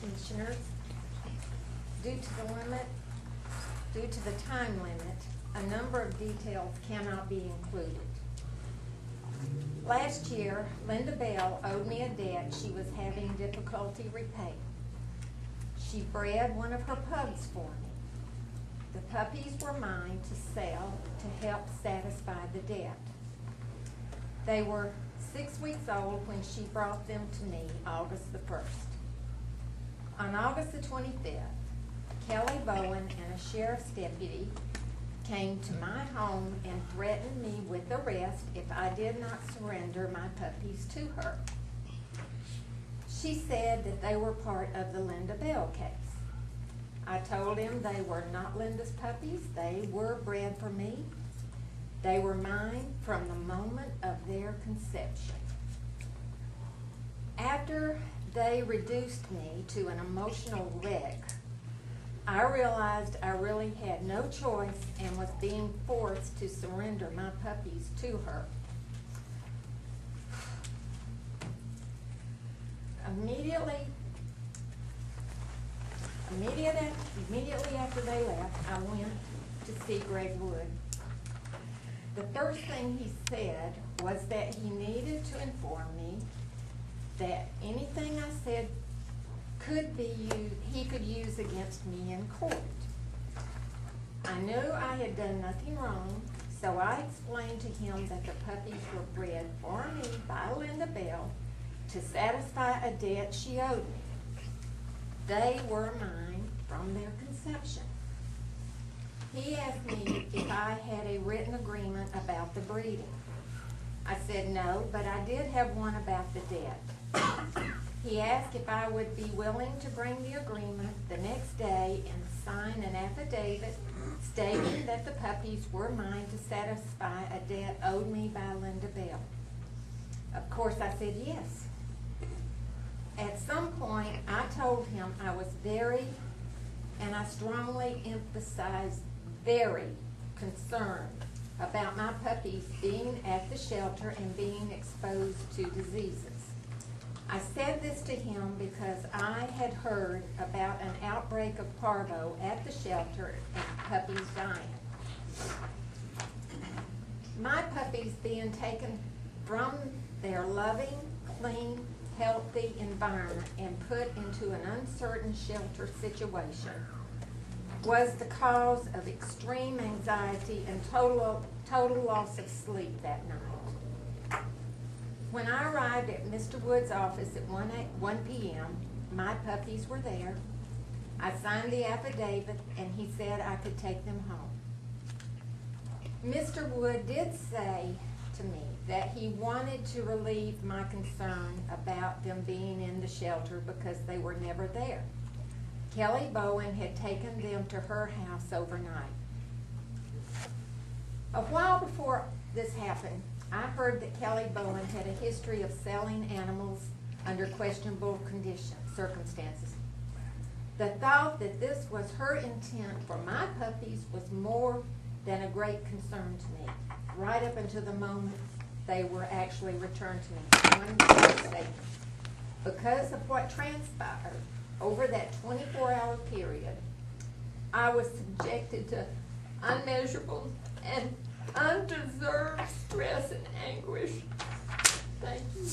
Commissioners. Due to the time limit, a number of details cannot be included. Last year, Linda Bell owed me a debt she was having difficulty repaying. She bred one of her pugs for me. The puppies were mine to sell to help satisfy the debt. They were 6 weeks old when she brought them to me August the 1st. On August the 25th, Kelly Bowen and a sheriff's deputy came to my home and threatened me with arrest if I did not surrender my puppies to her. She said that they were part of the Linda Bell case. I told him they were not Linda's puppies. They were bred for me. They were mine from the moment of their conception. After they reduced me to an emotional wreck, I realized I really had no choice and was being forced to surrender my puppies to her. Immediately after they left, I went to see Greg Wood. The first thing he said was that he needed to inform me that anything I said he could use against me in court. I knew I had done nothing wrong, so I explained to him that the puppies were bred for me by Linda Bell to satisfy a debt she owed me. They were mine from their conception. He asked me if I had a written agreement about the breeding. I said no, but I did have one about the debt. He asked if I would be willing to bring the agreement the next day and sign an affidavit stating that the puppies were mine to satisfy a debt owed me by Linda Bell. Of course, I said yes. At some point, I told him I was very, and I strongly emphasize very, concerned about my puppies being at the shelter and being exposed to diseases. I said this to him because I had heard about an outbreak of parvo at the shelter and puppies dying. My puppies being taken from their loving, clean, healthy environment and put into an uncertain shelter situation was the cause of extreme anxiety and total loss of sleep that night. When I arrived at Mr. Wood's office at 1 p.m., my puppies were there. I signed the affidavit, and he said I could take them home. Mr. Wood did say to me that he wanted to relieve my concern about them being in the shelter because they were never there. Kelly Bowen had taken them to her house overnight. A while before this happened, I heard that Kelly Bowen had a history of selling animals under questionable circumstances. The thought that this was her intent for my puppies was more than a great concern to me, right up until the moment they were actually returned to me. One statement. Because of what transpired over that 24-hour period, I was subjected to unmeasurable and undeserved stress and anguish. Thank you.